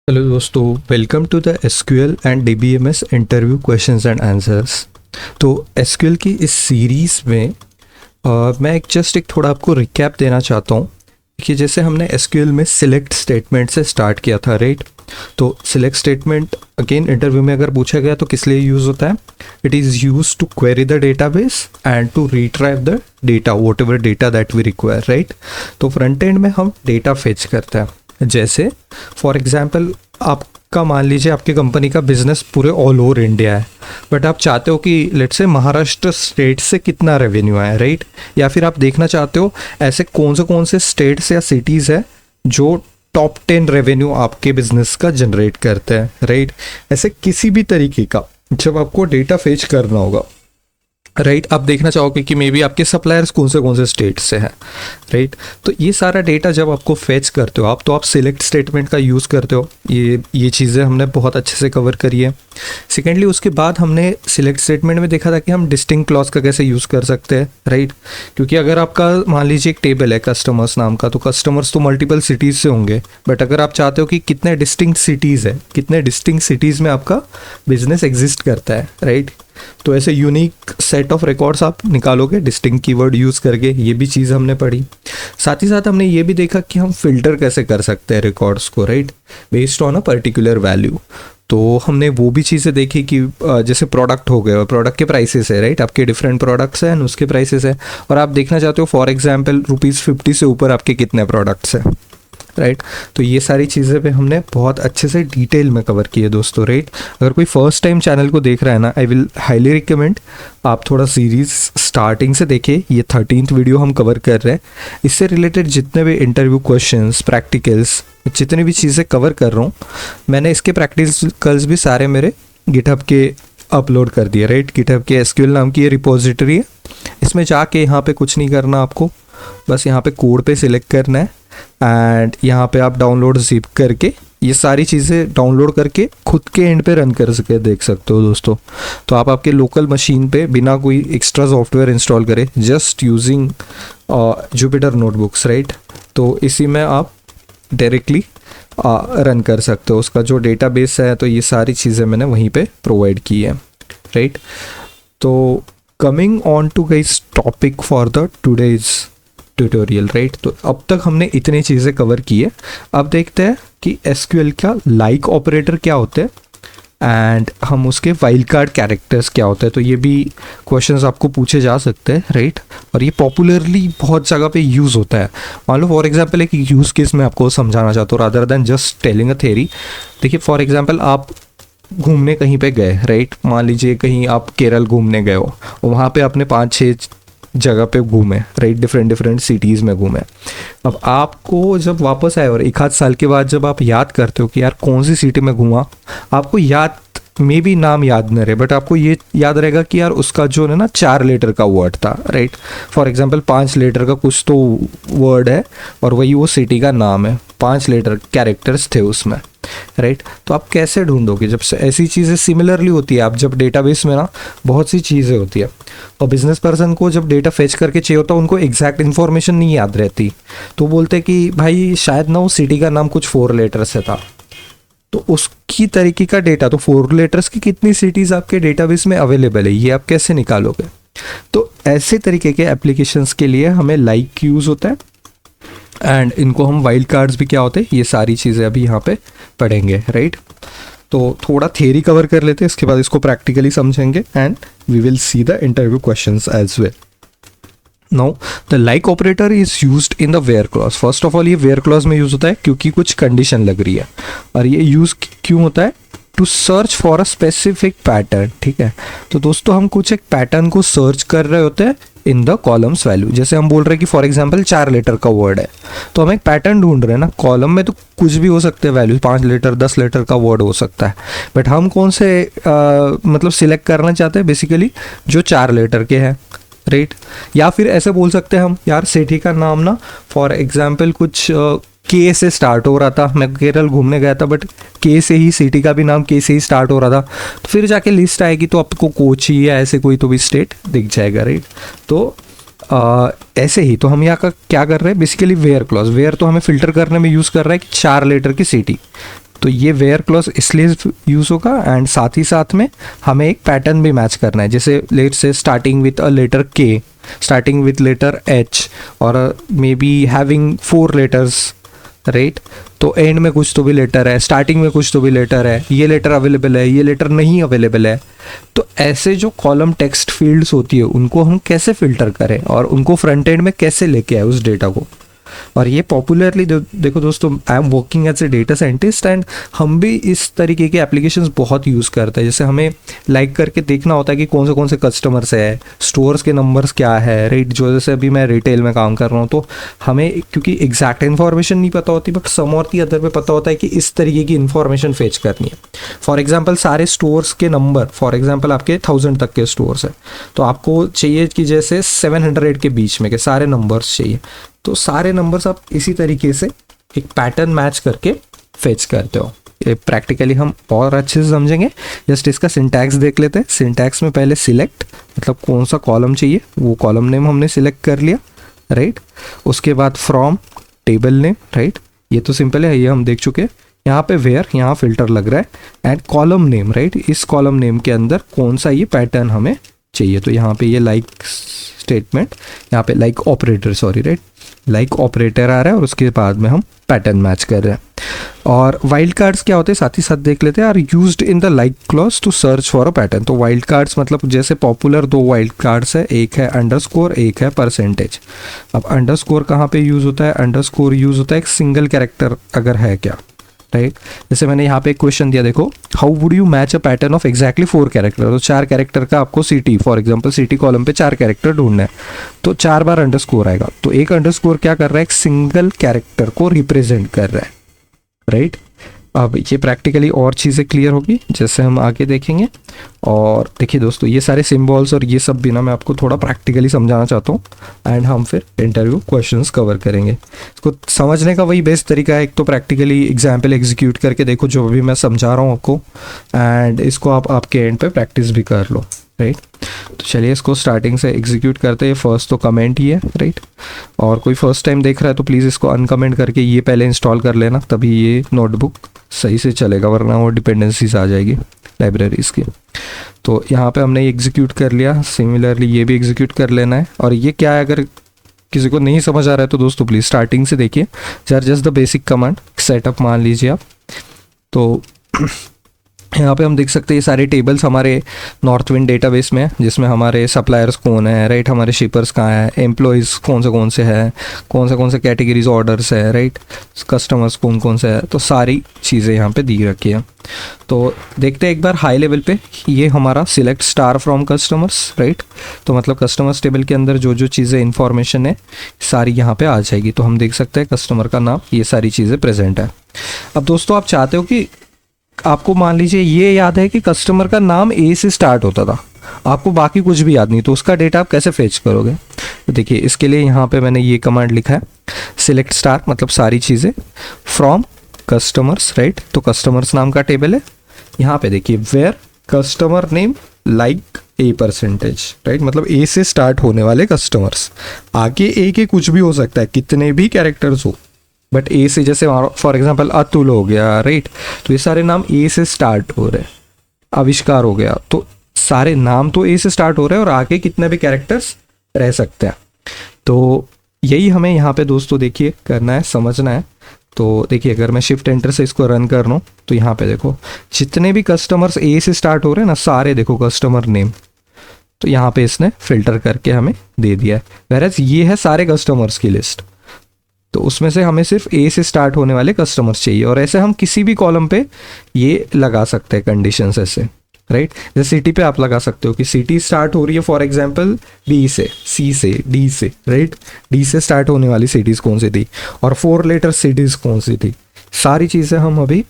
Hello दोस्तों, welcome to the SQL and DBMS interview questions and answers. तो SQL की इस सीरीज़ में मैं एक थोड़ा आपको रिकैप देना चाहता हूँ कि जैसे हमने एसक्यूएल में सिलेक्ट स्टेटमेंट से स्टार्ट किया था, राइट। तो सिलेक्ट स्टेटमेंट अगेन इंटरव्यू में अगर पूछा गया तो किस लिए यूज़ होता है? It is use to query the database and to retrieve the data, whatever data that we require, right. तो फ्रंट एंड में हम डेटा फेच करते हैं। जैसे फॉर एग्जांपल आपका मान लीजिए आपकी कंपनी का बिजनेस पूरे ऑल ओवर इंडिया है, बट आप चाहते हो कि लेट्स से महाराष्ट्र स्टेट से कितना रेवेन्यू आया, राइट। या फिर आप देखना चाहते हो ऐसे कौन से स्टेट्स या सिटीज़ है जो टॉप 10 रेवेन्यू आपके बिजनेस का जनरेट करते हैं, राइट। ऐसे किसी भी तरीके का जब आपको डेटा फेच करना होगा, राइट, आप देखना चाहोगे कि मे बी आपके सप्लायर्स कौन से स्टेट से हैं, राइट। तो ये सारा डेटा जब आपको फेच करते हो आप, तो आप सिलेक्ट स्टेटमेंट का यूज़ करते हो। ये चीज़ें हमने बहुत अच्छे से कवर करी है। सेकेंडली उसके बाद हमने सिलेक्ट स्टेटमेंट में देखा था कि हम डिस्टिंक्ट क्लॉज का कैसे यूज़ कर सकते हैं, राइट। क्योंकि अगर आपका मान लीजिए एक टेबल है कस्टमर्स नाम का, तो कस्टमर्स तो मल्टीपल सिटीज़ से होंगे, बट अगर आप चाहते हो कि कितने डिस्टिंक्ट सिटीज़ है, कितने डिस्टिंक्ट सिटीज़ में आपका बिजनेस एग्जिस्ट करता है, राइट। तो ऐसे यूनिक सेट ऑफ रिकॉर्ड्स आप निकालोगे डिस्टिंक्ट कीवर्ड यूज़ करके। ये भी चीज़ हमने पढ़ी। साथ ही साथ हमने ये भी देखा कि हम फिल्टर कैसे कर सकते हैं रिकॉर्ड्स को, right, based on a particular value. तो हमने वो भी चीज़ें देखी कि जैसे प्रोडक्ट हो गए और प्रोडक्ट के प्राइसेस है, राइट। आपके डिफरेंट प्रोडक्ट्स हैं, उसके प्राइसेस है, और आप देखना चाहते हो फॉर एग्जांपल ₹50 से ऊपर आपके कितने प्रोडक्ट्स हैं, राइट। तो ये सारी चीज़ें पे हमने बहुत अच्छे से डिटेल में कवर की है दोस्तों, राइट। अगर कोई फर्स्ट टाइम चैनल को देख रहा है ना, आई विल हाईली रिकमेंड आप थोड़ा सीरीज़ स्टार्टिंग से देखें। ये 13th वीडियो हम कवर कर रहे हैं। इससे रिलेटेड जितने भी इंटरव्यू क्वेश्चंस, प्रैक्टिकल्स, जितनी भी चीज़ें कवर कर रहा हूँ, मैंने इसके प्रैक्टिकल्स भी सारे मेरे गिटहब के अपलोड कर दिए, राइट। गिटहब के एसक्यूएल नाम की ये रिपोजिटरी है। इसमें जाके यहाँ पे कुछ नहीं करना आपको, बस यहाँ पे कोड पे सिलेक्ट करना है एंड यहाँ पे आप डाउनलोड जिप करके ये सारी चीज़ें डाउनलोड करके खुद के एंड पे रन कर सके देख सकते हो दोस्तों। तो आप आपके लोकल मशीन पे बिना कोई एक्स्ट्रा सॉफ्टवेयर इंस्टॉल करे, just using Jupiter notebooks, right. तो इसी में आप डायरेक्टली रन कर सकते हो। उसका जो डेटाबेस है, तो ये सारी चीज़ें मैंने वहीं पे प्रोवाइड की है, राइट। तो coming on to guys topic for the today's tutorial, right. तो अब तक हमने इतनी चीज़ें कवर की है। अब देखते हैं कि एसक्यूएल का लाइक ऑपरेटर क्या होते हैं एंड हम उसके वाइल्ड कार्ड कैरेक्टर्स क्या होते हैं। तो ये भी क्वेश्चंस आपको पूछे जा सकते हैं, राइट। और ये पॉपुलरली बहुत जगह पे यूज़ होता है। मान लो फॉर एग्जांपल एक यूज़ केस में आपको समझाना चाहता हूँ rather than just telling a theory. देखिए फॉर एग्जांपल आप घूमने कहीं पे गए, राइट। मान लीजिए कहीं आप केरल घूमने गए हो, वहाँ पे आपने 5-6 जगह पे घूमे, राइट, डिफरेंट सिटीज़ में घूमे। अब आपको जब वापस आए और 1 आध साल के बाद जब आप याद करते हो कि यार कौन सी सिटी में घूमा, आपको याद मे भी नाम याद न रहे, बट आपको ये याद रहेगा कि यार उसका जो है ना 4 लेटर का वर्ड था, राइट। फॉर एग्जांपल 5 लेटर का कुछ तो वर्ड है और वही वो सिटी का नाम है, 5 लेटर कैरेक्टर्स थे उसमें, राइट। तो आप कैसे ढूंढोगे जब ऐसी चीज़ें सिमिलरली होती है? आप जब डेटाबेस में ना बहुत सी चीज़ें होती है और बिजनेस पर्सन को जब डेटा फेच करके चाहिए होता है, उनको एग्जैक्ट इन्फॉर्मेशन नहीं याद रहती, तो बोलते कि भाई शायद ना वो सिटी का नाम कुछ 4 लेटर से था। तो उसकी तरीके का डेटा, तो 4 लेटर्स की कितनी सिटीज़ आपके डेटाबेस में अवेलेबल है, ये आप कैसे निकालोगे? तो ऐसे तरीके के एप्लीकेशंस के लिए हमें लाइक यूज़ होता है एंड इनको हम वाइल्ड कार्ड्स भी क्या होते हैं, ये सारी चीज़ें अभी यहाँ पे पढ़ेंगे, राइट। तो थोड़ा थियरी कवर कर लेते हैं, इसके बाद इसको प्रैक्टिकली समझेंगे and we will see the interview questions as well. Now the like operator is used in the where clause. First of all ये वेयर क्लॉज में यूज होता है क्योंकि कुछ कंडीशन लग रही है, और ये यूज क्यों होता है? To search for a specific pattern, ठीक है। तो दोस्तों हम कुछ एक पैटर्न को सर्च कर रहे होते हैं इन द कॉलम्स वैल्यू। जैसे हम बोल रहे हैं कि फॉर एग्जांपल 4 लेटर का वर्ड है, तो हम एक पैटर्न ढूंढ रहे हैं ना। कॉलम में तो कुछ भी हो सकते हैं वैल्यू, 5 लेटर 10 लेटर का वर्ड हो सकता है, बट हम कौन से मतलब सिलेक्ट करना चाहते हैं? बेसिकली जो 4 लेटर के हैं, राइट। या फिर ऐसे बोल सकते हैं हम, यार सिटी का नाम ना फॉर एग्जांपल कुछ के से स्टार्ट हो रहा था, मैं केरल घूमने गया था बट के से ही, सिटी का भी नाम के से ही स्टार्ट हो रहा था। तो फिर जाके लिस्ट आएगी तो आपको कोची या ऐसे कोई तो भी स्टेट दिख जाएगा, राइट। तो ऐसे ही तो हम यहाँ का क्या कर रहे हैं, बेसिकली वेयर क्लॉज। वेयर तो हमें फिल्टर करने में यूज़ कर रहा है कि 4 लेटर की सिटी, तो ये वेयर क्लॉज इसलिए यूज़ होगा एंड साथ ही साथ में हमें एक पैटर्न भी मैच करना है, जैसे लेट से स्टार्टिंग विथ अ लेटर के, स्टार्टिंग विथ लेटर एच, और may be having 4 letters, right. तो एंड में कुछ तो भी लेटर है, स्टार्टिंग में कुछ तो भी लेटर है, ये लेटर अवेलेबल है, ये लेटर नहीं अवेलेबल है। तो ऐसे जो कॉलम टेक्स्ट फील्ड्स होती है उनको हम कैसे फिल्टर करें और उनको फ्रंट एंड में कैसे लेके आए उस डेटा को। और ये पॉपुलरली देखो दोस्तों, I am working as a data scientist and हम भी इस तरीके के एप्लीकेशंस बहुत यूज़ करते हैं। जैसे हमें लाइक करके देखना होता है कि कौन से कस्टमर्स है, स्टोर्स के नंबर्स क्या है, राइट। जो जैसे अभी मैं रिटेल में काम कर रहा हूँ तो हमें क्योंकि एग्जैक्ट इन्फॉर्मेशन नहीं पता होती, बट सम और दी अदर पे पता होता है कि इस तरीके की इन्फॉर्मेशन फेच करनी है। फॉर एग्जाम्पल सारे स्टोर्स के नंबर, फॉर एग्जाम्पल आपके 1000 तक के स्टोर्स है, तो आपको चाहिए कि जैसे 700 के बीच में के सारे नंबर्स चाहिए। तो सारे नंबर्स आप इसी तरीके से एक पैटर्न मैच करके फेच करते हो। ये प्रैक्टिकली हम और अच्छे से समझेंगे, जस्ट इसका सिंटैक्स देख लेते हैं। सिंटैक्स में पहले सिलेक्ट, मतलब कौन सा कॉलम चाहिए, वो कॉलम नेम हमने सिलेक्ट कर लिया, राइट। उसके बाद फ्रॉम टेबल नेम, राइट, ये तो सिंपल है, ये हम देख चुके हैं। यहाँ पे वेयर, यहाँ फिल्टर लग रहा है, एंड कॉलम नेम, राइट, इस कॉलम नेम के अंदर कौन सा ये पैटर्न हमें चाहिए। तो यहाँ पे ये लाइक स्टेटमेंट, यहाँ पे like operator, sorry, right, like operator आ रहा है और उसके बाद में हम पैटर्न मैच कर रहे हैं। और वाइल्ड कार्ड्स क्या होते हैं साथ ही साथ देख लेते हैं। Are used in the like clause to search for a pattern. तो वाइल्ड कार्ड्स मतलब जैसे पॉपुलर 2 वाइल्ड कार्ड्स है, एक है अंडरस्कोर, एक है परसेंटेज। अब अंडरस्कोर कहाँ पे यूज़ होता है, अंडरस्कोर यूज़ होता है एक सिंगल कैरेक्टर अगर है क्या, राइट। जैसे मैंने यहाँ पे एक क्वेश्चन दिया, देखो, how would you match a pattern of exactly 4 character. तो 4 कैरेक्टर का आपको city, for example city column पे 4 कैरेक्टर ढूंढना है, तो 4 बार अंडरस्कोर आएगा। तो एक अंडरस्कोर क्या कर रहा है, एक सिंगल कैरेक्टर को रिप्रेजेंट कर रहा है, राइट। अब ये प्रैक्टिकली और चीज़ें क्लियर होगी जैसे हम आगे देखेंगे। और देखिए दोस्तों, ये सारे सिंबल्स और ये सब भी ना मैं आपको थोड़ा प्रैक्टिकली समझाना चाहता हूँ, एंड हम फिर इंटरव्यू क्वेश्चंस कवर करेंगे। इसको समझने का वही बेस्ट तरीका है, एक तो प्रैक्टिकली एग्जाम्पल एग्जीक्यूट करके देखो जो भी मैं समझा रहा हूँ आपको, एंड इसको आप आपके एंड पे प्रैक्टिस भी कर लो, राइट। तो चलिए इसको स्टार्टिंग से एग्जीक्यूट करते हैं। फर्स्ट तो कमेंट ही है, राइट। और कोई फर्स्ट टाइम देख रहा है तो प्लीज़ इसको अनकमेंट करके ये पहले इंस्टॉल कर लेना, तभी ये नोटबुक सही से चलेगा, वरना वो डिपेंडेंसीज आ जाएगी लाइब्रेरीज़ की। तो यहाँ पे हमने एग्जीक्यूट कर लिया, सिमिलरली ये भी एग्जीक्यूट कर लेना है। और ये क्या है, अगर किसी को नहीं समझ आ रहा है तो दोस्तों प्लीज़ स्टार्टिंग से देखिए, just the basic command setup मान लीजिए आप। तो यहाँ पे हम देख सकते हैं ये सारे टेबल्स हमारे नॉर्थ विंड डेटाबेस में है, जिसमें हमारे सप्लायर्स कौन है, राइट, हमारे शिपर्स कहाँ हैं, एम्प्लॉयज़ कौन से हैं, कौन से कैटेगरीज ऑर्डर्स है, राइट, कस्टमर्स कौन से है, तो सारी चीज़ें यहाँ पे दी रखी हैं। तो देखते हैं एक बार हाई लेवल पे, ये हमारा select star from customers, right. तो मतलब कस्टमर्स टेबल के अंदर जो चीज़ें इंफॉर्मेशन है सारी यहाँ पे आ जाएगी। तो हम देख सकते हैं कस्टमर का नाम, ये सारी चीज़ें प्रेजेंट है। अब दोस्तों आप चाहते हो कि आपको मान लीजिए ये याद है कि कस्टमर का नाम ए से स्टार्ट होता था, आपको बाकी कुछ भी याद नहीं, तो उसका डेटा आप कैसे फेच करोगे। तो देखिए इसके लिए यहाँ पे मैंने ये कमांड लिखा है, सिलेक्ट स्टार मतलब सारी चीज़ें, फ्रॉम कस्टमर्स, राइट। तो कस्टमर्स नाम का टेबल है, यहाँ पे देखिए where customer name like a percentage, right, मतलब ए से स्टार्ट होने वाले कस्टमर्स। आगे ए के कुछ भी हो सकता है, कितने भी कैरेक्टर्स हो, बट ए से जैसे फॉर एग्जांपल अतुल हो गया, राइट, तो ये सारे नाम ए से स्टार्ट हो रहे हैं। आविष्कार हो गया, तो सारे नाम तो ए से स्टार्ट हो रहे हैं और आगे कितने भी कैरेक्टर्स रह सकते हैं। तो यही हमें यहाँ पे दोस्तों देखिए करना है, समझना है। तो देखिए अगर मैं शिफ्ट एंटर से इसको रन कर रहा हूँ तो यहाँ पे देखो जितने भी कस्टमर्स ए से स्टार्ट हो रहे हैं ना, सारे देखो कस्टमर नेम, तो यहाँ पे इसने फिल्टर करके हमें दे दिया है। वैराज ये है सारे कस्टमर्स की लिस्ट, तो उसमें से हमें सिर्फ ए से स्टार्ट होने वाले कस्टमर्स चाहिए। और ऐसे हम किसी भी कॉलम पे ये लगा सकते हैं कंडीशंस ऐसे, राइट। जैसे सिटी पे आप लगा सकते हो कि सिटी स्टार्ट हो रही है फॉर एग्जांपल बी से, सी से, डी से, राइट, डी से स्टार्ट होने वाली सिटीज़ कौन सी थी और 4 लेटर सिटीज़ कौन सी थी। सारी चीज़ें हम अभी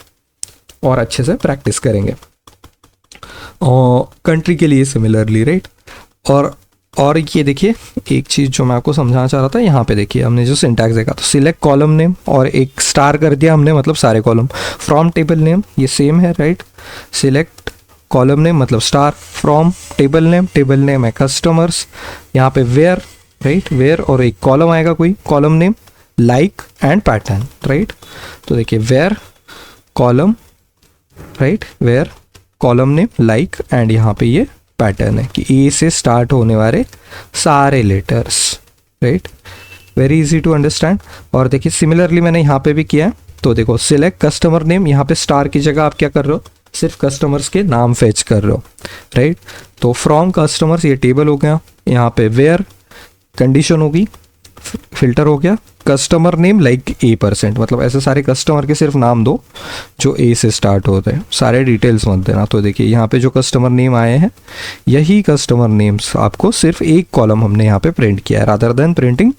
और अच्छे से प्रैक्टिस करेंगे। और कंट्री के लिए सिमिलरली, राइट। और ये देखिए एक चीज़ जो मैं आपको समझाना चाह रहा था, यहाँ पे देखिए हमने जो सिंटैक्स देखा, तो सिलेक्ट कॉलम नेम और एक स्टार कर दिया हमने, मतलब सारे कॉलम। फ्रॉम टेबल नेम ये सेम है, राइट, सिलेक्ट कॉलम नेम मतलब स्टार, फ्रॉम टेबल नेम है कस्टमर्स, यहाँ पे वेयर, राइट, वेयर और एक कॉलम आएगा कोई, column name like and pattern, right. तो देखिए where column, right, where column name like, and यहाँ पे ये पैटर्न है कि ए से स्टार्ट होने वाले सारे letters, right, very easy to understand. और देखिए सिमिलरली मैंने यहाँ पे भी किया है, तो देखो सिलेक्ट कस्टमर नेम, यहाँ पे स्टार की जगह आप क्या कर रहे हो, सिर्फ कस्टमर्स के नाम फेच कर रहे हो, राइट। तो फ्रॉम कस्टमर्स ये टेबल हो गया, यहाँ पे वेयर कंडीशन होगी, फिल्टर हो गया, कस्टमर नेम लाइक A%, मतलब ऐसे सारे कस्टमर के सिर्फ नाम दो जो ए से स्टार्ट होते हैं, सारे डिटेल्स मत देना। तो देखिए यहाँ पे जो कस्टमर नेम आए हैं यही कस्टमर नेम्स आपको सिर्फ एक कॉलम हमने यहाँ पे प्रिंट किया है, rather than printing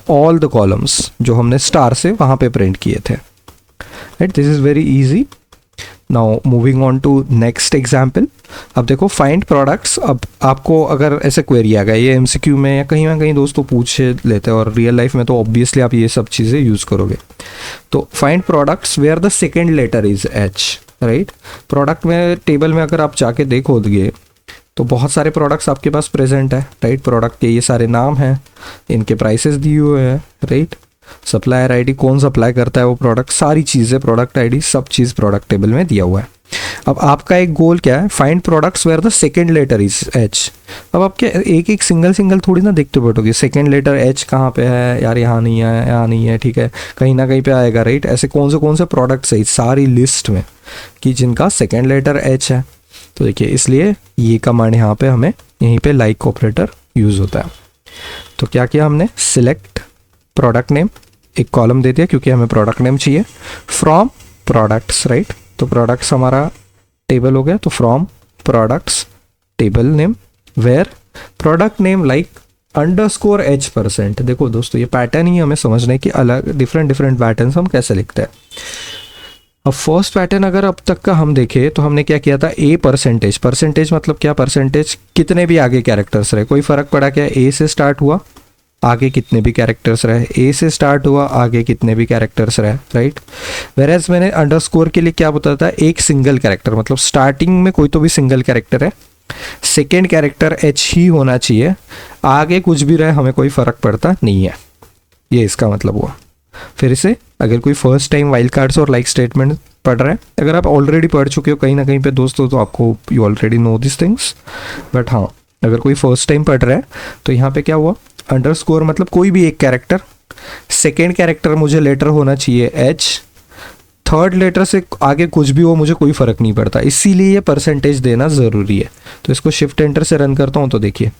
all the columns जो हमने स्टार से वहाँ पे प्रिंट किए थे, right. This is very easy. Now moving on to next example. अब देखो फाइंड प्रोडक्ट्स, अब आपको अगर ऐसे क्वेरी आ गया, ये एमसीक्यू में या कहीं ना कहीं दोस्तों पूछ लेते हैं और रियल लाइफ में तो ऑब्वियसली आप ये सब चीज़ें यूज़ करोगे। तो find products where the second letter is H, right. Product में टेबल में अगर आप जाके देखोगे तो बहुत सारे प्रोडक्ट्स आपके पास प्रेजेंट है, राइट। प्रोडक्ट के ये सारे नाम हैं, इनके प्राइसेस दिए हुए हैं, राइट। सप्लायर आईडी, कौन सप्लाई करता है वो प्रोडक्ट, सारी चीज़ें, प्रोडक्ट आईडी, सब चीज़ प्रोडक्ट टेबल में दिया हुआ है। अब आपका एक गोल क्या है, find products where the second letter is H. अब आप क्या एक एक सिंगल थोड़ी ना देखते बैठोगे, सेकेंड लेटर एच कहाँ पे है यार, यहाँ नहीं है, यहाँ नहीं है, ठीक है, कहीं ना कहीं पे आएगा, राइट। ऐसे कौन से प्रोडक्ट्स है सारी लिस्ट में कि जिनका सेकेंड लेटर एच है। तो देखिए इसलिए ये कमांड यहाँ पे हमें यहीं पे लाइक ऑपरेटर यूज़ होता है। तो क्या किया हमने, सिलेक्ट प्रोडक्ट नेम, एक कॉलम दे दिया क्योंकि हमें प्रोडक्ट नेम चाहिए, फ्रॉम प्रोडक्ट्स, राइट। तो प्रोडक्ट्स हमारा टेबल हो गया, तो from products table name where product name like _H%। देखो दोस्तों ये पैटर्न ही हमें समझने की अलग डिफरेंट पैटर्न हम कैसे लिखते हैं। अब फर्स्ट पैटर्न अगर अब तक का हम देखें तो हमने क्या किया था, परसेंटेज मतलब क्या, परसेंटेज कितने भी आगे कैरेक्टर्स रहे, कोई फर्क पड़ा क्या, ए से स्टार्ट हुआ आगे कितने भी कैरेक्टर्स रहे, ए से स्टार्ट हुआ आगे कितने भी कैरेक्टर्स रहे, राइट। वेरएज मैंने अंडरस्कोर के लिए क्या बताया था, एक सिंगल कैरेक्टर, मतलब स्टार्टिंग में कोई तो भी सिंगल कैरेक्टर है, सेकेंड कैरेक्टर एच ही होना चाहिए, आगे कुछ भी रहे हमें कोई फर्क पड़ता नहीं है, ये इसका मतलब हुआ। फिर से अगर कोई फर्स्ट टाइम वाइल्ड कार्ड्स और लाइक स्टेटमेंट पढ़ रहा है, अगर आप ऑलरेडी पढ़ चुके हो कहीं ना कहीं पे दोस्तों तो आपको you already know this things, but हाँ अगर कोई फर्स्ट टाइम पढ़ रहा है तो यहाँ पे क्या हुआ, अंडरस्कोर मतलब कोई भी एक कैरेक्टर, सेकेंड कैरेक्टर मुझे लेटर होना चाहिए एच, थर्ड लेटर से आगे कुछ भी हो मुझे कोई फ़र्क नहीं पड़ता, इसीलिए ये परसेंटेज देना ज़रूरी है। तो इसको शिफ्ट एंटर से रन करता हूँ तो देखिए,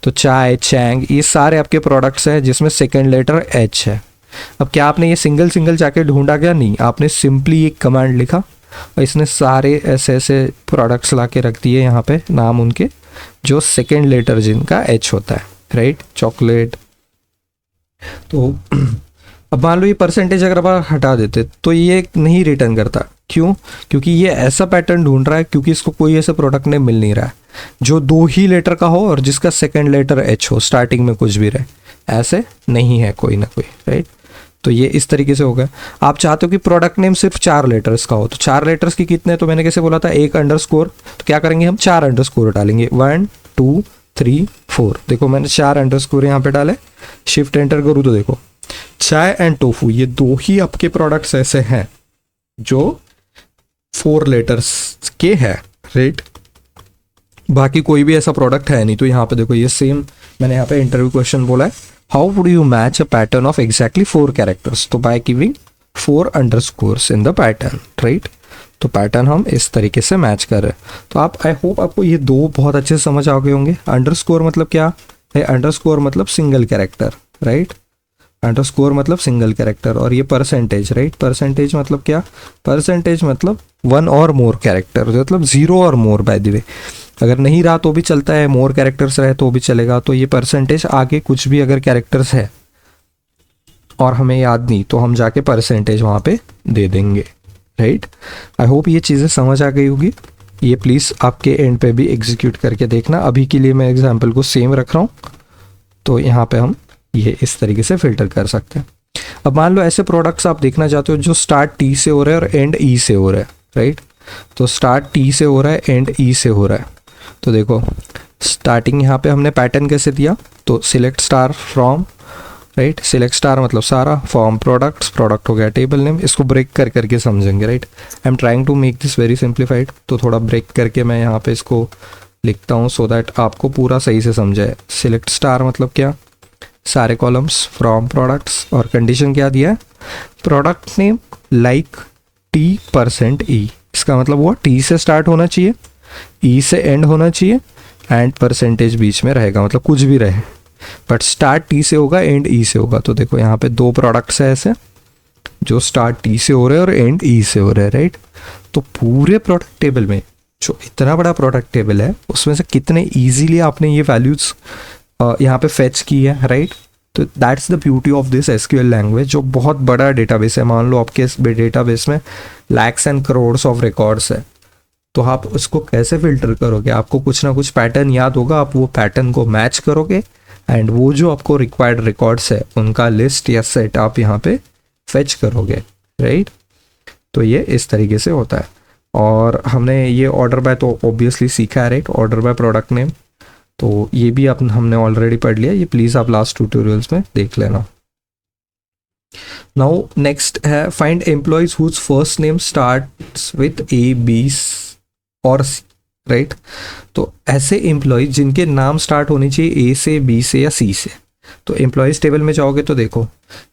तो चाय, चैंग, ये सारे आपके प्रोडक्ट्स हैं जिसमें सेकेंड लेटर एच है। अब क्या आपने ये सिंगल जाके ढूंढा क्या, नहीं, आपने सिंपली एक कमांड लिखा और इसने सारे ऐसे प्रोडक्ट्स ला के रख दिए यहाँ पे नाम उनके जो सेकेंड लेटर जिनका एच होता है, राइट। चॉकलेट। तो अब मान लो ये परसेंटेज अगर आप हटा देते तो ये नहीं रिटर्न करता, क्यों, क्योंकि ये ऐसा पैटर्न ढूंढ रहा है क्योंकि इसको कोई ऐसा प्रोडक्ट नेम मिल नहीं रहा है जो दो ही लेटर का हो और जिसका सेकेंड लेटर एच हो, स्टार्टिंग में कुछ भी रहे, ऐसे नहीं है कोई ना कोई, राइट। तो ये इस तरीके से होगा। आप चाहते हो कि प्रोडक्ट नेम सिर्फ 4 लेटर्स का हो, तो 4 लेटर्स की कितने, तो मैंने कैसे बोला था, एक अंडरस्कोर, तो क्या करेंगे हम 4 अंडरस्कोर डालेंगे, 1 2 3 4। देखो मैंने 4 अंडरस्कोर यहाँ पे डाले, शिफ्ट एंटर करूँ तो देखो चाय एंड टोफू, ये दो ही आपके प्रोडक्ट्स ऐसे हैं जो 4 लेटर्स के हैं, राइट। बाकी कोई भी ऐसा प्रोडक्ट है नहीं। तो यहाँ पे देखो ये सेम मैंने यहाँ पे इंटरव्यू क्वेश्चन बोला है, how would you match a pattern of exactly 4 characters, तो by giving 4 underscores in the pattern, right. तो पैटर्न हम इस तरीके से मैच कर रहे हैं। तो आप आई होप आपको ये दो बहुत अच्छे से समझ आ गए होंगे। अंडरस्कोर मतलब क्या है, अंडरस्कोर मतलब सिंगल कैरेक्टर, राइट। अंडरस्कोर मतलब सिंगल कैरेक्टर, और ये परसेंटेज, राइट। परसेंटेज मतलब क्या, परसेंटेज मतलब 1 और मोर कैरेक्टर, मतलब 0 और मोर, बाय द वे अगर नहीं रहा तो भी चलता है, मोर कैरेक्टर्स रहे तो भी चलेगा। तो ये परसेंटेज आगे कुछ भी अगर कैरेक्टर्स है और हमें याद नहीं तो हम जाके परसेंटेज वहाँ पे दे देंगे, राइट। आई होप ये चीज़ें समझ आ गई होगी। ये प्लीज़ आपके एंड पे भी एग्जीक्यूट करके देखना। अभी के लिए मैं एग्जाम्पल को सेम रख रहा हूँ, तो यहाँ पे हम ये इस तरीके से फिल्टर कर सकते हैं। अब मान लो ऐसे प्रोडक्ट्स आप देखना चाहते हो जो स्टार्ट टी से हो रहा है और एंड ई से हो रहा है, राइट। तो स्टार्ट टी से हो रहा है, एंड ई से हो रहा है। तो देखो स्टार्टिंग यहाँ पे हमने पैटर्न कैसे दिया, तो select star from right. Select star मतलब सारा, फॉर्म प्रोडक्ट्स, प्रोडक्ट हो गया टेबल नेम। इसको ब्रेक कर करके समझेंगे, right. I am trying to make this very simplified, तो थोड़ा ब्रेक करके मैं यहाँ पे इसको लिखता हूँ सो दैट आपको पूरा सही से समझाए। सिलेक्ट स्टार मतलब क्या, सारे कॉलम्स, फ्रॉम प्रोडक्ट्स, और कंडीशन क्या दिया है, प्रोडक्ट नेम लाइक T%E। इसका मतलब हुआ T से स्टार्ट होना चाहिए, E से एंड होना चाहिए, एंड परसेंटेज बीच में रहेगा, मतलब कुछ भी रहे, बट स्टार्ट T से होगा, एंड E से होगा। तो देखो यहाँ पे दो प्रोडक्ट्स है ऐसे जो स्टार्ट T से हो रहे हैं और एंड E से हो रहे हैं, राइट। तो पूरे प्रोडक्ट टेबल में जो इतना बड़ा प्रोडक्ट टेबल है उसमें से कितने ईजीली आपने ये वैल्यूज यहाँ पे फेच की है, राइट। तो that's the beauty of this SQL language, जो बहुत बड़ा डेटाबेस है। मान लो आपके इस डेटाबेस में lakhs and crores of records है, तो आप उसको कैसे फिल्टर करोगे, आपको कुछ ना कुछ पैटर्न याद होगा, आप वो पैटर्न को मैच करोगे, एंड वो जो आपको रिक्वायर्ड रिकॉर्ड्स है उनका लिस्ट या सेट आप यहाँ पे फेच करोगे, राइट। तो ये इस तरीके से होता है। और हमने ये ऑर्डर बाय तो ऑब्वियसली सीखा है, right, order by product name, तो ये भी हमने ऑलरेडी पढ़ लिया, ये प्लीज़ आप लास्ट ट्यूटोरियल्स में देख लेना। नाउ नेक्स्ट है find employees whose first name starts with A, B और C, राइट। तो ऐसे एम्प्लॉयज जिनके नाम स्टार्ट होने चाहिए A से, B से या C से। तो एम्प्लॉयज़ टेबल में जाओगे तो देखो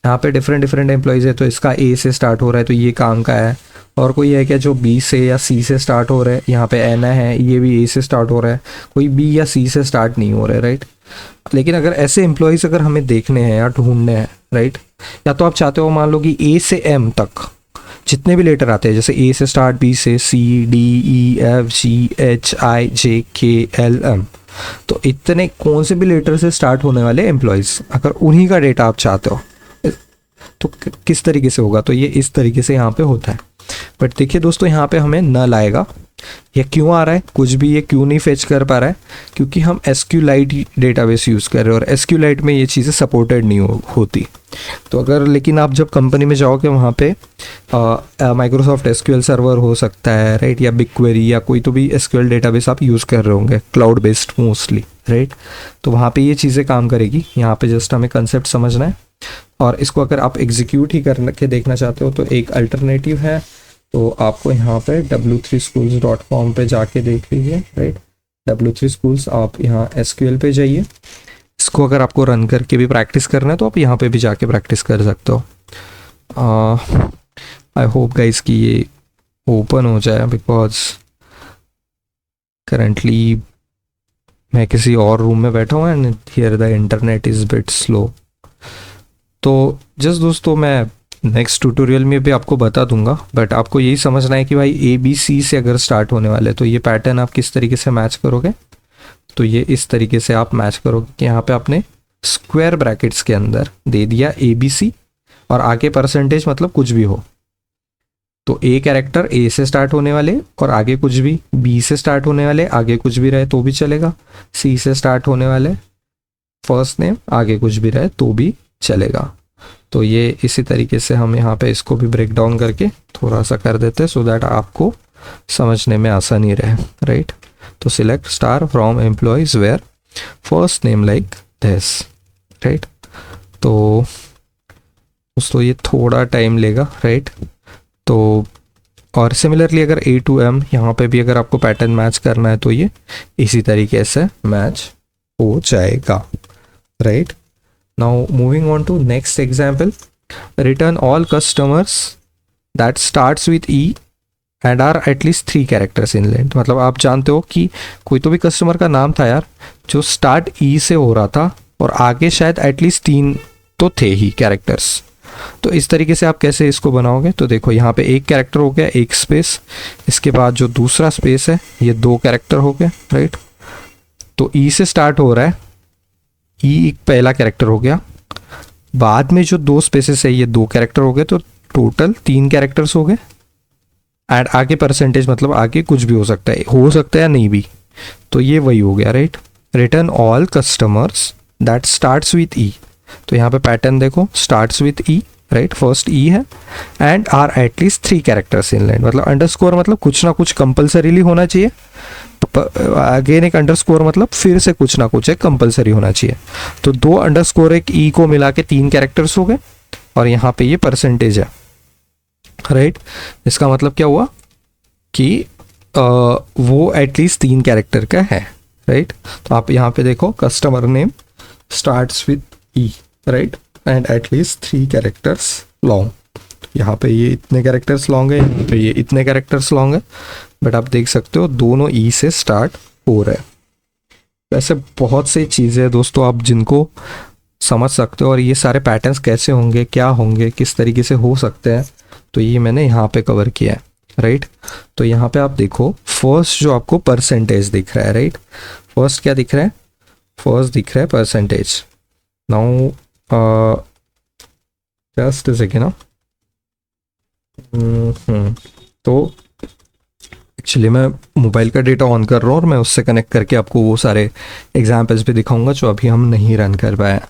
यहाँ पे डिफरेंट डिफरेंट एम्प्लॉयज़ है, तो इसका A से स्टार्ट हो रहा है तो ये काम का है, और कोई है क्या जो B से या C से स्टार्ट हो रहा है, यहाँ पे एना है, ये भी A से स्टार्ट हो रहा है, कोई B या C से स्टार्ट नहीं हो रहा है, राइट। लेकिन अगर ऐसे एम्प्लॉयज़ अगर हमें देखने हैं या ढूंढने हैं, राइट, या तो आप चाहते हो मान लो कि A से M तक जितने भी लेटर आते हैं, जैसे A से स्टार्ट, B से C, D, E, F, G, H, I, J, K, L, M, तो इतने कौन से भी लेटर से स्टार्ट होने वाले एम्प्लॉयज़, अगर उन्हीं का डेटा आप चाहते हो तो किस तरीके से होगा, तो ये इस तरीके से यहाँ पे होता है। बट देखिए दोस्तों, यहाँ पे हमें नल आएगा, ये क्यों आ रहा है, कुछ भी ये क्यों नहीं फेच कर पा रहा है, क्योंकि हम SQLite डेटाबेस यूज़ कर रहे हैं और SQLite में ये चीज़ें सपोर्टेड नहीं होती। तो अगर लेकिन आप जब कंपनी में जाओगे वहाँ पे माइक्रोसॉफ्ट SQL सर्वर हो सकता है, राइट, या बिग क्वेरी या कोई तो भी SQL डेटाबेस आप यूज़ कर रहे होंगे, क्लाउड बेस्ड मोस्टली, राइट। तो वहाँ पे ये चीज़ें काम करेगी। यहाँ पे जस्ट हमें कंसेप्ट समझना है, और इसको अगर आप एग्जीक्यूट ही करके देखना चाहते हो तो एक अल्टरनेटिव है, तो आपको यहाँ पे w3schools.com पे जाके देख लीजिए, राइट। W3 Schools, आप यहाँ SQL पे जाइए। इसको अगर आपको रन करके भी प्रैक्टिस करना है तो आप यहाँ पे भी जाके प्रैक्टिस कर सकते हो। आई होप गाइस कि ये ओपन हो जाए, बिकॉज करेंटली मैं किसी और रूम में बैठा हूँ and here the internet is bit slow. तो जस्ट दोस्तों, मैं नेक्स्ट ट्यूटोरियल में भी आपको बता दूंगा, बट आपको यही समझना है कि भाई ABC से अगर स्टार्ट होने वाले तो ये पैटर्न आप किस तरीके से मैच करोगे। तो ये इस तरीके से आप मैच करोगे कि यहाँ पे आपने स्क्वायर ब्रैकेट्स के अंदर दे दिया ABC और आगे परसेंटेज मतलब कुछ भी हो। तो A कैरेक्टर A से स्टार्ट होने वाले और आगे कुछ भी, B से स्टार्ट होने वाले आगे कुछ भी रहे तो भी चलेगा, C से स्टार्ट होने वाले फर्स्ट नेम आगे कुछ भी रहे तो भी चलेगा। तो ये इसी तरीके से हम यहाँ पे इसको भी ब्रेक डाउन करके थोड़ा सा कर देते हैं सो दैट आपको समझने में आसानी रहे, राइट। तो select star from employees where first name like this, right. तो दोस्तों ये थोड़ा टाइम लेगा, राइट। तो और सिमिलरली अगर A to M यहाँ पे भी अगर आपको पैटर्न मैच करना है तो ये इसी तरीके से मैच हो जाएगा, right. Now moving on to next example, return all customers that starts with E and are at least 3 characters in length। मतलब आप जानते हो कि कोई तो भी कस्टमर का नाम था यार जो स्टार्ट E से हो रहा था और आगे शायद एटलीस्ट 3 तो थे ही कैरेक्टर्स। तो इस तरीके से आप कैसे इसको बनाओगे, तो देखो यहाँ पे एक कैरेक्टर हो गया, एक स्पेस, इसके बाद जो दूसरा स्पेस है ये 2 कैरेक्टर हो गए, राइट। तो E से स्टार्ट हो रहा है, E एक पहला कैरेक्टर हो गया, बाद में जो 2 स्पेसेस है ये 2 कैरेक्टर हो गए, तो टोटल 3 कैरेक्टर्स हो गए। एंड आगे परसेंटेज मतलब आगे कुछ भी हो सकता है या नहीं भी, तो ये वही हो गया, right. Return all customers that starts with E। तो यहाँ पे पैटर्न देखो, starts with E, right, first E है, and are at least 3 characters in line, मतलब अंडरस्कोर मतलब कुछ ना कुछ कंपल्सरीली होना चाहिए। तो अगेन एक अंडरस्कोर मतलब फिर से कुछ ना कुछ एक कंपलसरी होना चाहिए। तो 2 अंडरस्कोर एक ई को मिला के 3 कैरेक्टर्स हो गए, और यहाँ पे ये परसेंटेज है, राइट। इसका मतलब क्या हुआ कि वो एटलीस्ट 3 कैरेक्टर का है, राइट। तो आप यहाँ पे देखो customer name starts with E, right, and at least 3 characters long. यहाँ पे ये इतने कैरेक्टर्स लॉन्ग है, यहाँ पे ये इतने कैरेक्टर्स लॉन्ग है, बट आप देख सकते हो दोनों ई से स्टार्ट हो रहे हैं। वैसे बहुत सी चीज़ें हैं दोस्तों आप जिनको समझ सकते हो, और ये सारे पैटर्न्स कैसे होंगे, क्या होंगे, किस तरीके से हो सकते हैं, तो ये मैंने यहाँ पे कवर किया है, राइट। तो यहाँ पे आप देखो फर्स्ट जो आपको परसेंटेज दिख रहा है, राइट। फर्स्ट क्या दिख रहा है? फर्स्ट दिख रहा है परसेंटेज। नाउ जस्ट सेकेंड ना, तो एक्चुअली मैं मोबाइल का डेटा ऑन कर रहा हूँ और मैं उससे कनेक्ट करके आपको वो सारे एग्जाम्पल्स भी दिखाऊंगा जो अभी हम नहीं रन कर पाए।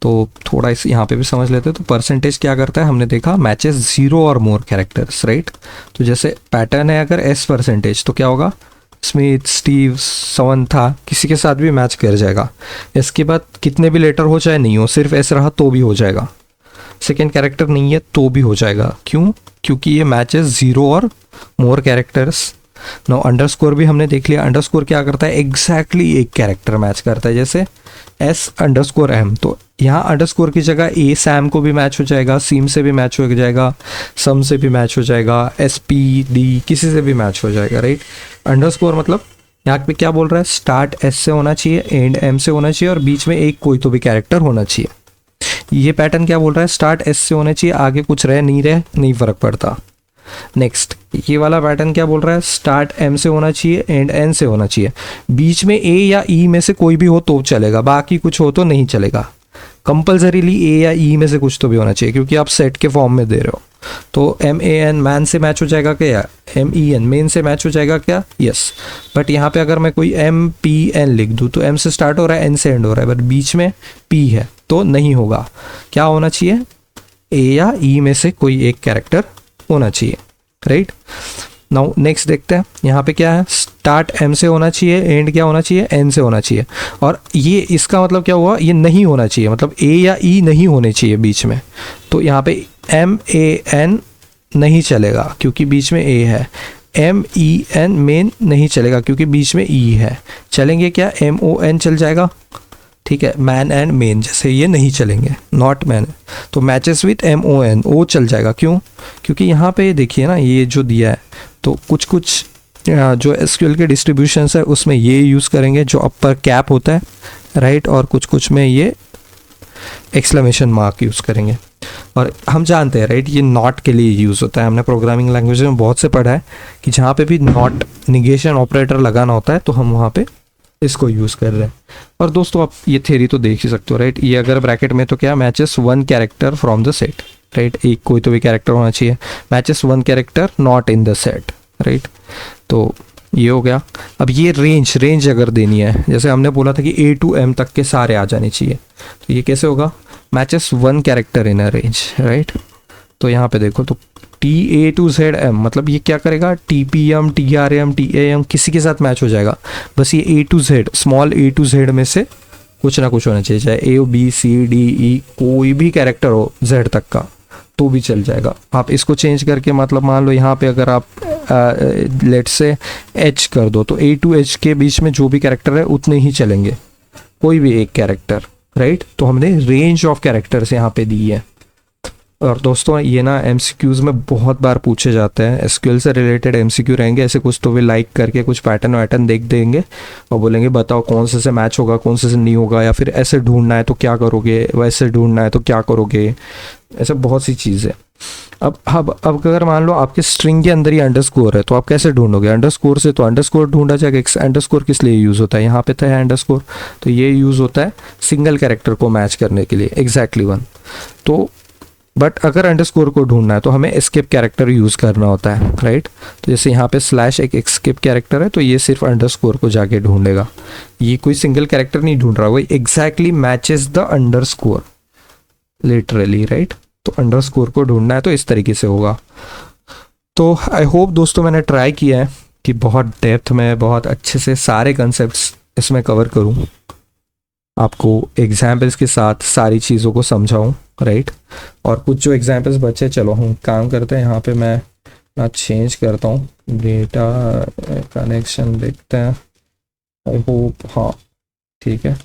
तो थोड़ा इस यहाँ पे भी समझ लेते हैं। तो परसेंटेज क्या करता है, हमने देखा मैचेस 0 और मोर कैरेक्टर्स, राइट। तो जैसे पैटर्न है अगर एस परसेंटेज, तो क्या होगा, स्मिथ, स्टीव, सवन था, किसी के साथ भी मैच कर जाएगा। इसके बाद कितने भी लेटर हो चाहे नहीं हो, सिर्फ एस रहा तो भी हो जाएगा। सेकेंड कैरेक्टर नहीं है तो भी हो जाएगा। क्यों? क्योंकि ये मैचेस 0 और मोर कैरेक्टर्स। नो अंडरस्कोर भी हमने देख लिया। अंडरस्कोर क्या करता है, एग्जैक्टली एक कैरेक्टर मैच करता है। जैसे एस अंडरस्कोर एम, तो यहाँ अंडरस्कोर की जगह ए सैम को भी मैच हो जाएगा, सीम से भी मैच हो जाएगा, सम से भी मैच हो जाएगा, एस पी डी किसी से भी मैच हो जाएगा, राइट। अंडरस्कोर मतलब यहाँ पे क्या बोल रहा है, स्टार्ट एस से होना चाहिए, एंड एम से होना चाहिए, और बीच में एक कोई तो भी कैरेक्टर होना चाहिए। ये पैटर्न क्या बोल रहा है, स्टार्ट एस से होना चाहिए, आगे कुछ रहे नहीं फर्क पड़ता। नेक्स्ट ये वाला पैटर्न क्या बोल रहा है, स्टार्ट एम से होना चाहिए, एंड एन से होना चाहिए, बीच में ए या ई में से कोई भी हो तो चलेगा, बाकी कुछ हो तो नहीं चलेगा। कंपल्सरीली ए या ई में से कुछ तो भी होना चाहिए, क्योंकि आप सेट के फॉर्म में दे रहे हो। तो एम ए एन मैन से मैच हो जाएगा क्या, एम ई एन मेन से मैच हो जाएगा क्या, यस। बट यहाँ पे अगर मैं कोई एम पी एन लिख दूँ तो एम से स्टार्ट हो रहा है, एन से एंड हो रहा है, बट बीच में पी है तो नहीं होगा। क्या होना चाहिए, ए या ई में से कोई एक कैरेक्टर होना चाहिए, राइट। नाउ नेक्स्ट देखते हैं, यहाँ पे क्या है, स्टार्ट एम से होना चाहिए, एंड क्या होना चाहिए, एन से होना चाहिए। और ये इसका मतलब क्या हुआ, ये नहीं होना चाहिए, मतलब ए या ई नहीं होने चाहिए बीच में। तो यहाँ पे एम ए एन नहीं चलेगा क्योंकि बीच में ए है, एम ई एन मेन नहीं चलेगा क्योंकि बीच में ई है। चलेंगे क्या, एम ओ एन चल जाएगा, ठीक है। मैन एंड मेन जैसे ये नहीं चलेंगे, नॉट मैन। तो matches with M O N O चल जाएगा। क्यों? क्योंकि यहाँ पे देखिए ना, ये जो दिया है तो कुछ कुछ जो एसक्यूएल के डिस्ट्रीब्यूशंस है उसमें ये यूज़ करेंगे जो अपर कैप होता है, राइट, और कुछ कुछ में ये एक्सक्लेमेशन मार्क यूज़ करेंगे। और हम जानते हैं, राइट, ये नॉट के लिए यूज़ होता है। हमने प्रोग्रामिंग लैंग्वेज में बहुत से पढ़ा है कि जहाँ पे भी नॉट निगेशन ऑपरेटर लगाना होता है तो हम वहाँ पे इसको यूज़ कर रहे हैं। और दोस्तों आप ये थ्योरी तो देख ही सकते हो, राइट। ये अगर ब्रैकेट में तो क्या, matches 1 character from the set, right, एक कोई तो भी कैरेक्टर होना चाहिए, matches 1 character not in the set, right. तो ये हो गया। अब ये रेंज अगर देनी है, जैसे हमने बोला था कि ए टू एम तक के सारे आ जाने चाहिए, तो ये कैसे होगा, matches 1 character in a range, right. तो यहाँ पे देखो, तो T A to Z M मतलब ये क्या करेगा, T P M, T R M, T A M किसी के साथ मैच हो जाएगा। बस ये A to Z, small A to Z में से कुछ ना कुछ होना चाहिए, चाहे A B C D E कोई भी कैरेक्टर हो जेड तक का तो भी चल जाएगा। आप इसको चेंज करके, मतलब मान लो यहाँ पे अगर आप लेट से एच कर दो तो ए टू एच के बीच में जो भी कैरेक्टर है उतने ही चलेंगे, कोई भी एक कैरेक्टर, राइट। तो हमने रेंज ऑफ कैरेक्टर्स यहाँ पे दी है। और दोस्तों ये ना एमसीक्यूज में बहुत बार पूछे जाते हैं, एसक्यूएल से रिलेटेड एमसीक्यू रहेंगे ऐसे कुछ, तो वे लाइक करके कुछ पैटर्न वैटर्न देख देंगे और बोलेंगे बताओ कौन से मैच होगा, कौन से नहीं होगा, या फिर ऐसे ढूंढना है तो क्या करोगे, वैसे ढूंढना है तो क्या करोगे, ऐसे बहुत सी चीज़ें। अब अगर मान लो आपके स्ट्रिंग के अंदर ही अंडरस्कोर है तो आप कैसे ढूंढोगे, अंडरस्कोर से तो अंडरस्कोर ढूंढा जाएगा। अंडरस्कोर किस लिए यूज़ होता है, यहाँ पे तो है अंडरस्कोर, तो ये यूज़ होता है सिंगल कैरेक्टर को मैच करने के लिए, एग्जैक्टली 1। तो बट अगर अंडरस्कोर को ढूंढना है तो हमें एस्केप कैरेक्टर यूज़ करना होता है, राइट। तो जैसे यहाँ पे स्लैश एक एस्केप कैरेक्टर है तो ये सिर्फ अंडरस्कोर को जाके ढूंढेगा, ये कोई सिंगल कैरेक्टर नहीं ढूंढ रहा, वो exactly matches the underscore literally, right. तो अंडरस्कोर को ढूंढना है तो इस तरीके से होगा। तो आई होप दोस्तों मैंने ट्राई किया है कि बहुत डेप्थ में, बहुत अच्छे से सारे कंसेप्ट्स इसमें कवर करूँ, आपको एग्जाम्पल्स के साथ सारी चीज़ों को समझाऊँ, राइट। और कुछ जो एग्जाम्पल्स बचे, चलो हम काम करते हैं, यहाँ पे मैं ना चेंज करता हूँ, डेटा कनेक्शन देखते हैं, आई होप, हाँ ठीक है।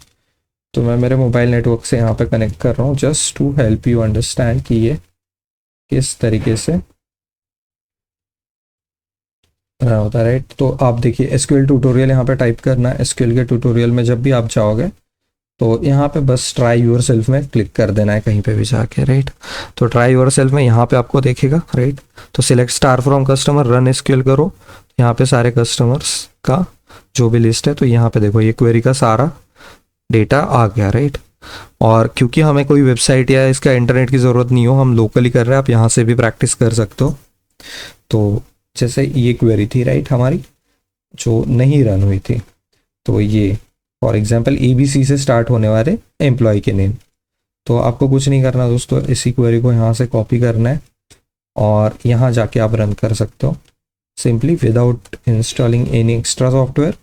तो मैं मेरे मोबाइल नेटवर्क से यहाँ पे कनेक्ट कर रहा हूँ just to help you understand कि ये किस तरीके से रहा होता है, राइट। तो आप देखिए एसक्यूएल ट्यूटोरियल यहाँ पे टाइप करना है। एसक्यूएल के ट्यूटोरियल में जब भी आप जाओगे तो यहाँ पे बस ट्राई योर सेल्फ में क्लिक कर देना है कहीं पे भी जाके, राइट। तो ट्राई योर सेल्फ में यहाँ पे आपको देखेगा, राइट। तो select star from customer, run SQL करो, यहाँ पे सारे कस्टमर्स का जो भी लिस्ट है, तो यहाँ पे देखो ये क्वेरी का सारा डेटा आ गया, राइट। और क्योंकि हमें कोई वेबसाइट या इसका इंटरनेट की ज़रूरत नहीं हो, हम लोकली कर रहे हैं, आप यहाँ से भी प्रैक्टिस कर सकते हो। तो जैसे ये क्वेरी थी, राइट, हमारी जो नहीं रन हुई थी, तो ये फॉर एग्जांपल ABC से स्टार्ट होने वाले एम्प्लॉय के नेम। तो आपको कुछ नहीं करना दोस्तों, इसी क्वेरी को यहाँ से कॉपी करना है और यहाँ जाके आप रन कर सकते हो simply without installing any extra software.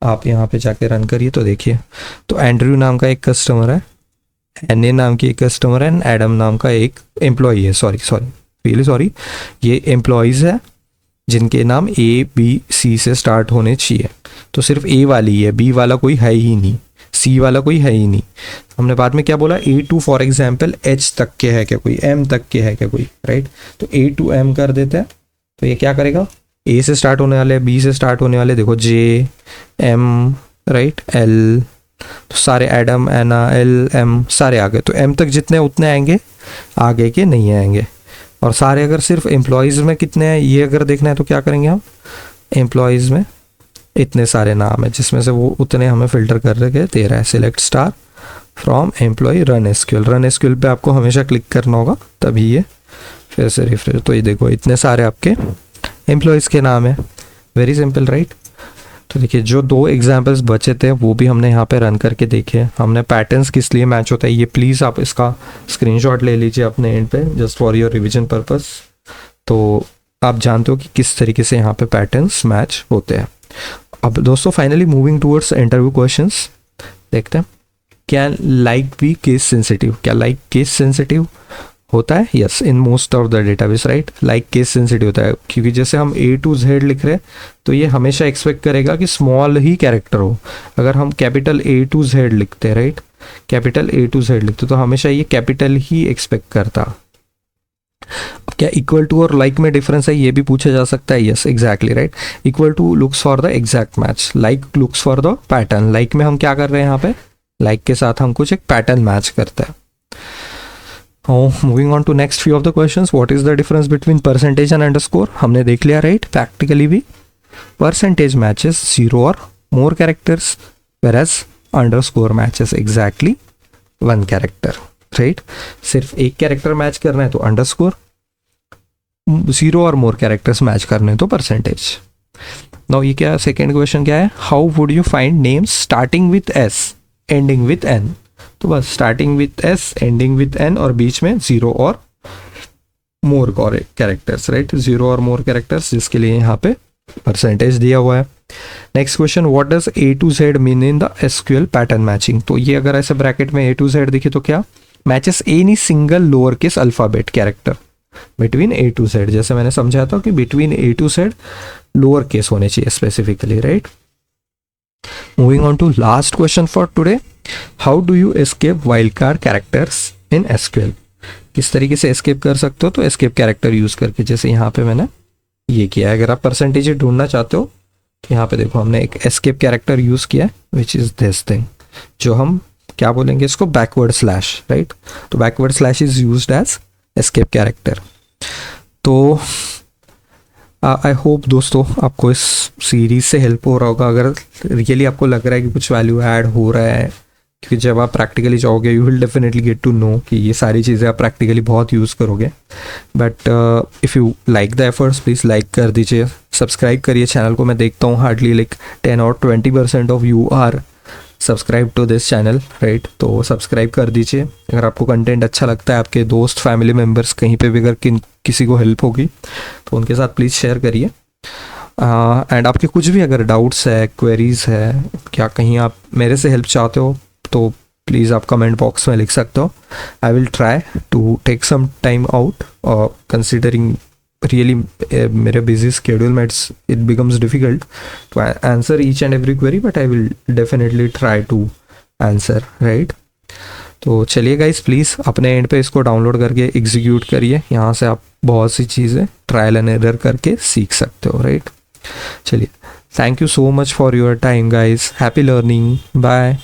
आप यहाँ पे जाके रन करिए तो देखिए, तो एंड्रयू नाम का एक कस्टमर है, NA नाम की एक कस्टमर है, एंड एडम नाम का एक एम्प्लॉय है। सॉरी, ये एम्प्लॉयज़ है जिनके नाम ABC से स्टार्ट होने चाहिए। तो सिर्फ A वाली है, B वाला कोई है ही नहीं, C वाला कोई है ही नहीं। हमने बाद में क्या बोला, A to for example H तक के है क्या कोई, M तक के है क्या कोई, राइट। तो A to M कर देते हैं, तो ये क्या करेगा, A से स्टार्ट होने वाले, B से स्टार्ट होने वाले, देखो J M, राइट, L, तो सारे एडम, एना, L M सारे आ गए। तो M तक जितने उतने आएंगे, आगे के नहीं आएंगे। और सारे अगर सिर्फ एम्प्लॉयज़ में कितने हैं ये अगर देखना है तो क्या करेंगे हम, एम्प्लॉयज़ में इतने सारे नाम है जिसमें से वो उतने हमें फ़िल्टर कर रखे दे रहा है। Select star from employ, run SQL पे आपको हमेशा क्लिक करना होगा, तभी ये फिर से रिफ्रेश। तो ये देखो इतने सारे आपके एम्प्लॉयज़ के नाम है, वेरी सिंपल, राइट। तो देखिए जो 2 एग्जाम्पल्स बचे थे वो भी हमने यहाँ पे रन करके देखे। हमने पैटर्न्स किस लिए मैच होता है ये प्लीज़ आप इसका स्क्रीनशॉट ले लीजिए अपने एंड पे, just for your revision purpose. तो आप जानते हो कि किस तरीके से यहाँ पे पैटर्न्स मैच होते हैं। अब दोस्तों finally moving towards interview questions देखते हैं। क्या लाइक बी केस सेंसिटिव, क्या लाइक केस सेंसिटिव होता है? Yes, in most of the database, right, like case sensitive होता है, क्योंकि जैसे हम A to Z लिख रहे हैं तो ये हमेशा एक्सपेक्ट करेगा कि स्मॉल ही कैरेक्टर हो। अगर हम कैपिटल A to Z लिखते हैं, right, capital A to Z लिखते तो हमेशा ये कैपिटल ही एक्सपेक्ट करता। अब क्या इक्वल टू और लाइक में डिफरेंस है ये भी पूछा जा सकता है। Yes, exactly, right. Equal to looks for the exact match, like looks for the pattern. Like में हम क्या कर रहे हैं, यहाँ पे लाइक के साथ हम कुछ एक पैटर्न मैच करते हैं। Moving on to next few of the questions, what is the difference between percentage and underscore, हमने देख लिया, राइट। प्रैक्टिकली भी परसेंटेज मैचेस 0 और more characters, whereas underscore matches exactly 1 character, right. सिर्फ एक कैरेक्टर मैच करना है तो अंडरस्कोर, 0 और मोर कैरेक्टर्स मैच करने हैं तो परसेंटेज। नाउ ये क्या, सेकेंड क्वेश्चन क्या है, how would you find names starting with S ending with N। तो बस starting with S ending with N और बीच में 0 और मोर कैरेक्टर्स, राइट, 0 और मोर कैरेक्टर्स, जिसके लिए यहाँ पे परसेंटेज दिया हुआ है। Next question, what does A to Z mean in the SQL pattern matching. तो ये अगर ऐसे ब्रैकेट में A to Z दिखे तो क्या, matches any single lower case alphabet character between A to Z। जैसे मैंने समझाया था कि between A to Z lower case होने चाहिए specifically, right. Moving on to last question for today, how do you escape wild card characters in SQL। किस तरीके से एस्केप कर सकते हो, तो एस्केप कैरेक्टर यूज करके, जैसे यहाँ पे मैंने ये किया है। अगर आप परसेंटेज ढूंढना चाहते हो तो यहाँ पे देखो हमने एक एस्केप कैरेक्टर यूज किया है, विच इज दिस थिंग, जो हम क्या बोलेंगे इसको, बैकवर्ड स्लैश, राइट। तो backward slash is used as escape character. तो आई होप दोस्तों आपको इस सीरीज से हेल्प हो रहा होगा। अगर रियली आपको लग रहा है कि कुछ वैल्यू ऐड हो रहा है, क्योंकि जब आप प्रैक्टिकली जाओगे you will definitely get to know कि ये सारी चीज़ें आप प्रैक्टिकली बहुत यूज़ करोगे। But if you like the efforts please like कर दीजिए, सब्सक्राइब करिए चैनल को। मैं देखता हूँ हार्डली लाइक 10 और 20% of you are subscribe to this channel, right. तो सब्सक्राइब कर दीजिए। अगर आपको कंटेंट अच्छा लगता है, आपके दोस्त फैमिली मेम्बर्स कहीं पे भी अगर किसी को हेल्प होगी तो उनके साथ प्लीज़ शेयर करिए। एंड आपके कुछ भी अगर डाउट्स है, क्वेरीज है, क्या कहीं आप मेरे से हेल्प चाहते हो तो प्लीज़ आप कमेंट बॉक्स में लिख सकते हो. I will try to take some time out, considering really मेरे busy schedule में it becomes difficult to answer each and every query, but I will definitely try to answer, right? तो चलिए guys, please अपने and पे इसको download करके execute करिए. यहाँ से आप बहुत सी चीज़ें ट्रायल एंड एरर करके सीख सकते हो, राइट? चलिए, thank you so much for your time guys. Happy learning. Bye.